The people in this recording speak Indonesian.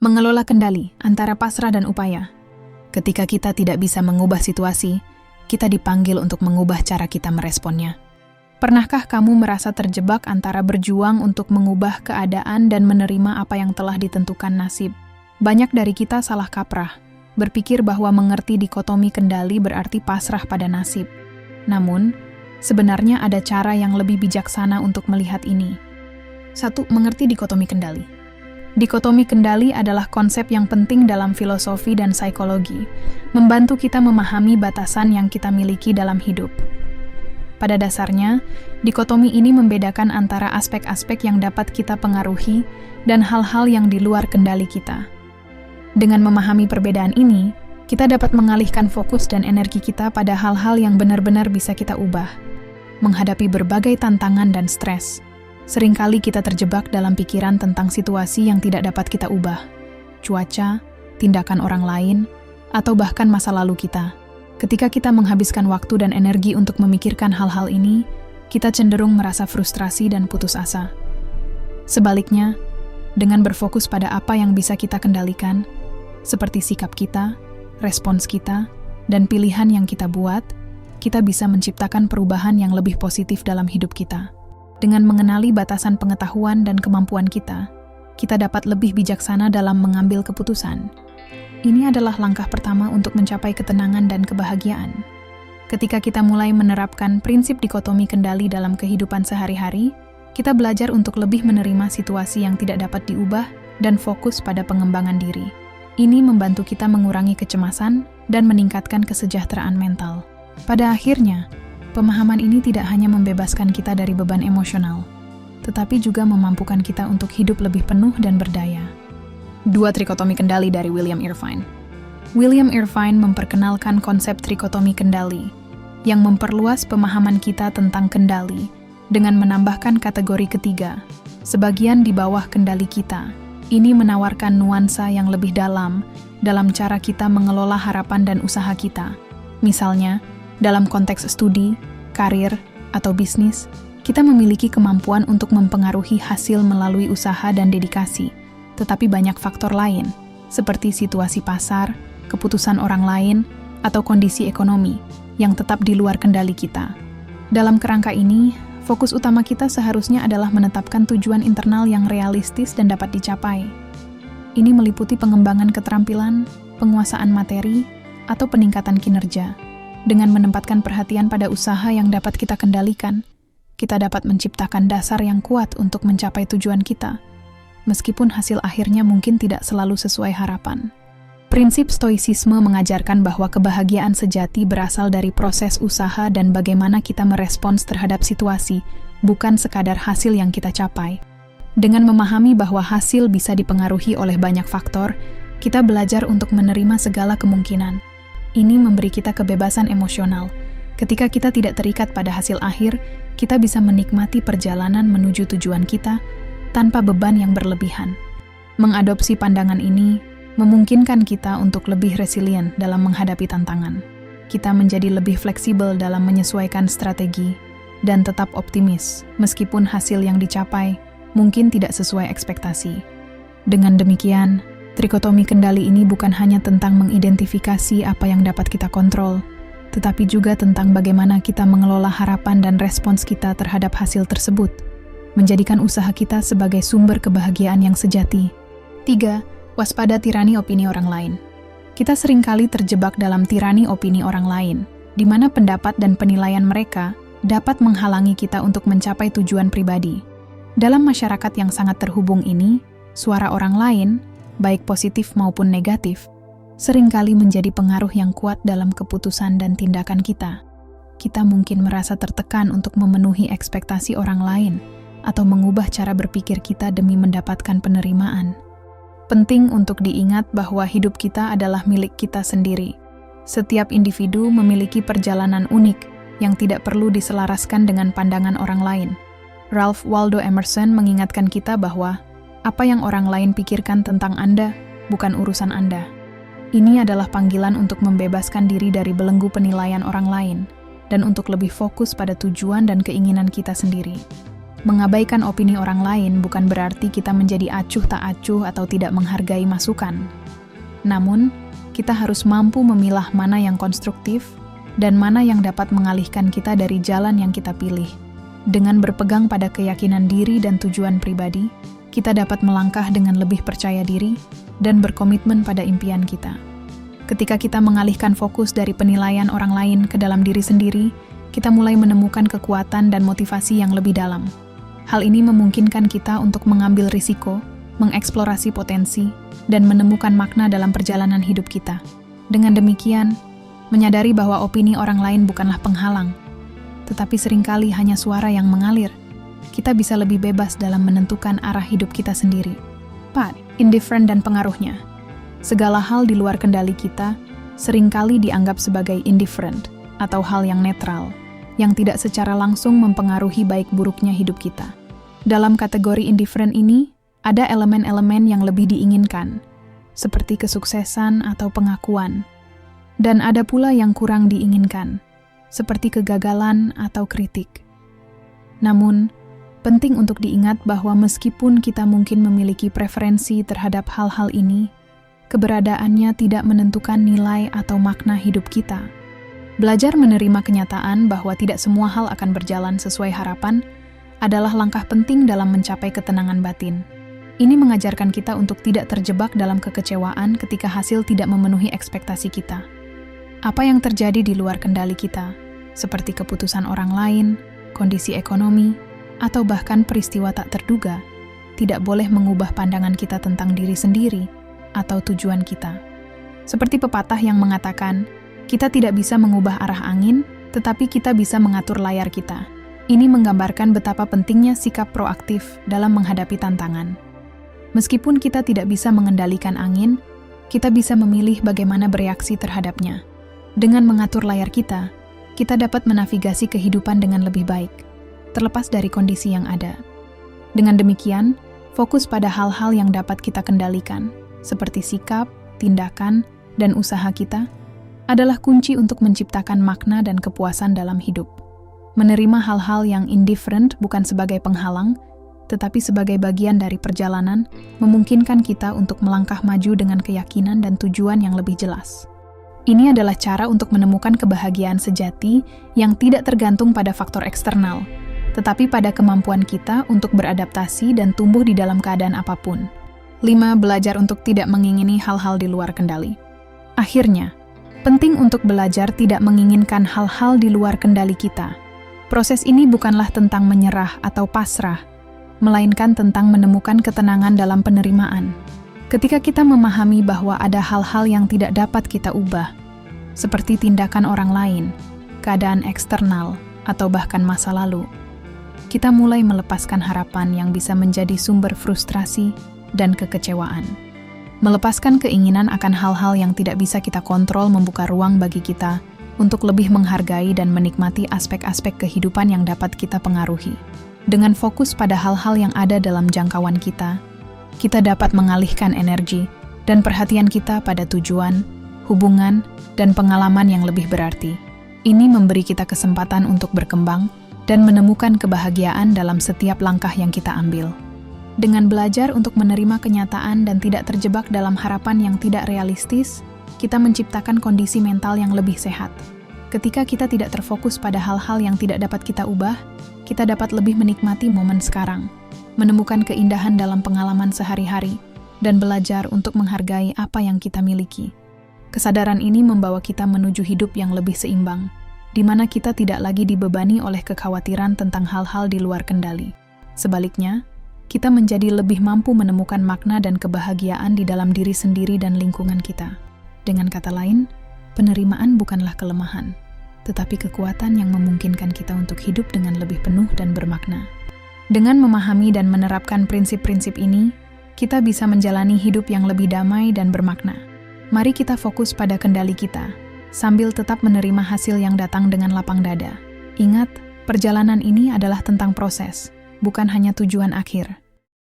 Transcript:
Mengelola kendali antara pasrah dan upaya. Ketika kita tidak bisa mengubah situasi, kita dipanggil untuk mengubah cara kita meresponnya. Pernahkah kamu merasa terjebak antara berjuang untuk mengubah keadaan dan menerima apa yang telah ditentukan nasib? Banyak dari kita salah kaprah, berpikir bahwa mengerti dikotomi kendali berarti pasrah pada nasib. Namun, sebenarnya ada cara yang lebih bijaksana untuk melihat ini. 1. Mengerti dikotomi kendali. Dikotomi kendali adalah konsep yang penting dalam filosofi dan psikologi, membantu kita memahami batasan yang kita miliki dalam hidup. Pada dasarnya, dikotomi ini membedakan antara aspek-aspek yang dapat kita pengaruhi dan hal-hal yang di luar kendali kita. Dengan memahami perbedaan ini, kita dapat mengalihkan fokus dan energi kita pada hal-hal yang benar-benar bisa kita ubah. Menghadapi berbagai tantangan dan stres, seringkali kita terjebak dalam pikiran tentang situasi yang tidak dapat kita ubah, cuaca, tindakan orang lain, atau bahkan masa lalu kita. Ketika kita menghabiskan waktu dan energi untuk memikirkan hal-hal ini, kita cenderung merasa frustrasi dan putus asa. Sebaliknya, dengan berfokus pada apa yang bisa kita kendalikan, seperti sikap kita, respons kita, dan pilihan yang kita buat, kita bisa menciptakan perubahan yang lebih positif dalam hidup kita. Dengan mengenali batasan pengetahuan dan kemampuan kita dapat lebih bijaksana dalam mengambil keputusan. Ini adalah langkah pertama untuk mencapai ketenangan dan kebahagiaan. Ketika kita mulai menerapkan prinsip dikotomi kendali dalam kehidupan sehari-hari, kita belajar untuk lebih menerima situasi yang tidak dapat diubah dan fokus pada pengembangan diri. Ini membantu kita mengurangi kecemasan dan meningkatkan kesejahteraan mental. Pada akhirnya, pemahaman ini tidak hanya membebaskan kita dari beban emosional, tetapi juga memampukan kita untuk hidup lebih penuh dan berdaya. 2. Trikotomi kendali dari William Irvine. William Irvine memperkenalkan konsep trikotomi kendali yang memperluas pemahaman kita tentang kendali dengan menambahkan kategori ketiga, sebagian di bawah kendali kita. Ini menawarkan nuansa yang lebih dalam cara kita mengelola harapan dan usaha kita. Misalnya, dalam konteks studi, karir, atau bisnis, kita memiliki kemampuan untuk mempengaruhi hasil melalui usaha dan dedikasi, tetapi banyak faktor lain, seperti situasi pasar, keputusan orang lain, atau kondisi ekonomi, yang tetap di luar kendali kita. Dalam kerangka ini, fokus utama kita seharusnya adalah menetapkan tujuan internal yang realistis dan dapat dicapai. Ini meliputi pengembangan keterampilan, penguasaan materi, atau peningkatan kinerja. Dengan menempatkan perhatian pada usaha yang dapat kita kendalikan, kita dapat menciptakan dasar yang kuat untuk mencapai tujuan kita, meskipun hasil akhirnya mungkin tidak selalu sesuai harapan. Prinsip stoicisme mengajarkan bahwa kebahagiaan sejati berasal dari proses usaha dan bagaimana kita merespons terhadap situasi, bukan sekadar hasil yang kita capai. Dengan memahami bahwa hasil bisa dipengaruhi oleh banyak faktor, kita belajar untuk menerima segala kemungkinan. Ini memberi kita kebebasan emosional. Ketika kita tidak terikat pada hasil akhir, kita bisa menikmati perjalanan menuju tujuan kita tanpa beban yang berlebihan. Mengadopsi pandangan ini memungkinkan kita untuk lebih resilient dalam menghadapi tantangan. Kita menjadi lebih fleksibel dalam menyesuaikan strategi dan tetap optimis meskipun hasil yang dicapai mungkin tidak sesuai ekspektasi. Dengan demikian, trikotomi kendali ini bukan hanya tentang mengidentifikasi apa yang dapat kita kontrol, tetapi juga tentang bagaimana kita mengelola harapan dan respons kita terhadap hasil tersebut, menjadikan usaha kita sebagai sumber kebahagiaan yang sejati. 3. Waspada tirani opini orang lain. Kita seringkali terjebak dalam tirani opini orang lain, di mana pendapat dan penilaian mereka dapat menghalangi kita untuk mencapai tujuan pribadi. Dalam masyarakat yang sangat terhubung ini, suara orang lain, baik positif maupun negatif, seringkali menjadi pengaruh yang kuat dalam keputusan dan tindakan kita. Kita mungkin merasa tertekan untuk memenuhi ekspektasi orang lain atau mengubah cara berpikir kita demi mendapatkan penerimaan. Penting untuk diingat bahwa hidup kita adalah milik kita sendiri. Setiap individu memiliki perjalanan unik yang tidak perlu diselaraskan dengan pandangan orang lain. Ralph Waldo Emerson mengingatkan kita bahwa apa yang orang lain pikirkan tentang Anda bukan urusan Anda. Ini adalah panggilan untuk membebaskan diri dari belenggu penilaian orang lain dan untuk lebih fokus pada tujuan dan keinginan kita sendiri. Mengabaikan opini orang lain bukan berarti kita menjadi acuh tak acuh atau tidak menghargai masukan. Namun, kita harus mampu memilah mana yang konstruktif dan mana yang dapat mengalihkan kita dari jalan yang kita pilih. Dengan berpegang pada keyakinan diri dan tujuan pribadi, kita dapat melangkah dengan lebih percaya diri dan berkomitmen pada impian kita. Ketika kita mengalihkan fokus dari penilaian orang lain ke dalam diri sendiri, kita mulai menemukan kekuatan dan motivasi yang lebih dalam. Hal ini memungkinkan kita untuk mengambil risiko, mengeksplorasi potensi, dan menemukan makna dalam perjalanan hidup kita. Dengan demikian, menyadari bahwa opini orang lain bukanlah penghalang, tetapi seringkali hanya suara yang mengalir, kita bisa lebih bebas dalam menentukan arah hidup kita sendiri. 4. Indifferent dan pengaruhnya. Segala hal di luar kendali kita seringkali dianggap sebagai indifferent atau hal yang netral, yang tidak secara langsung mempengaruhi baik buruknya hidup kita. Dalam kategori indifferent ini, ada elemen-elemen yang lebih diinginkan, seperti kesuksesan atau pengakuan. Dan ada pula yang kurang diinginkan, seperti kegagalan atau kritik. Namun, penting untuk diingat bahwa meskipun kita mungkin memiliki preferensi terhadap hal-hal ini, keberadaannya tidak menentukan nilai atau makna hidup kita. Belajar menerima kenyataan bahwa tidak semua hal akan berjalan sesuai harapan adalah langkah penting dalam mencapai ketenangan batin. Ini mengajarkan kita untuk tidak terjebak dalam kekecewaan ketika hasil tidak memenuhi ekspektasi kita. Apa yang terjadi di luar kendali kita, seperti keputusan orang lain, kondisi ekonomi, atau bahkan peristiwa tak terduga, tidak boleh mengubah pandangan kita tentang diri sendiri atau tujuan kita. Seperti pepatah yang mengatakan, kita tidak bisa mengubah arah angin, tetapi kita bisa mengatur layar kita. Ini menggambarkan betapa pentingnya sikap proaktif dalam menghadapi tantangan. Meskipun kita tidak bisa mengendalikan angin, kita bisa memilih bagaimana bereaksi terhadapnya. Dengan mengatur layar kita dapat menavigasi kehidupan dengan lebih baik, terlepas dari kondisi yang ada. Dengan demikian, fokus pada hal-hal yang dapat kita kendalikan, seperti sikap, tindakan, dan usaha kita, adalah kunci untuk menciptakan makna dan kepuasan dalam hidup. Menerima hal-hal yang indifferent bukan sebagai penghalang, tetapi sebagai bagian dari perjalanan, memungkinkan kita untuk melangkah maju dengan keyakinan dan tujuan yang lebih jelas. Ini adalah cara untuk menemukan kebahagiaan sejati yang tidak tergantung pada faktor eksternal, tetapi pada kemampuan kita untuk beradaptasi dan tumbuh di dalam keadaan apapun. 5. Belajar untuk tidak mengingini hal-hal di luar kendali. Akhirnya, penting untuk belajar tidak menginginkan hal-hal di luar kendali kita. Proses ini bukanlah tentang menyerah atau pasrah, melainkan tentang menemukan ketenangan dalam penerimaan. Ketika kita memahami bahwa ada hal-hal yang tidak dapat kita ubah, seperti tindakan orang lain, keadaan eksternal, atau bahkan masa lalu, kita mulai melepaskan harapan yang bisa menjadi sumber frustrasi dan kekecewaan. Melepaskan keinginan akan hal-hal yang tidak bisa kita kontrol membuka ruang bagi kita untuk lebih menghargai dan menikmati aspek-aspek kehidupan yang dapat kita pengaruhi. Dengan fokus pada hal-hal yang ada dalam jangkauan kita dapat mengalihkan energi dan perhatian kita pada tujuan, hubungan, dan pengalaman yang lebih berarti. Ini memberi kita kesempatan untuk berkembang dan menemukan kebahagiaan dalam setiap langkah yang kita ambil. Dengan belajar untuk menerima kenyataan dan tidak terjebak dalam harapan yang tidak realistis, kita menciptakan kondisi mental yang lebih sehat. Ketika kita tidak terfokus pada hal-hal yang tidak dapat kita ubah, kita dapat lebih menikmati momen sekarang, menemukan keindahan dalam pengalaman sehari-hari, dan belajar untuk menghargai apa yang kita miliki. Kesadaran ini membawa kita menuju hidup yang lebih seimbang, di mana kita tidak lagi dibebani oleh kekhawatiran tentang hal-hal di luar kendali. Sebaliknya, kita menjadi lebih mampu menemukan makna dan kebahagiaan di dalam diri sendiri dan lingkungan kita. Dengan kata lain, penerimaan bukanlah kelemahan, tetapi kekuatan yang memungkinkan kita untuk hidup dengan lebih penuh dan bermakna. Dengan memahami dan menerapkan prinsip-prinsip ini, kita bisa menjalani hidup yang lebih damai dan bermakna. Mari kita fokus pada kendali kita, sambil tetap menerima hasil yang datang dengan lapang dada. Ingat, perjalanan ini adalah tentang proses, bukan hanya tujuan akhir.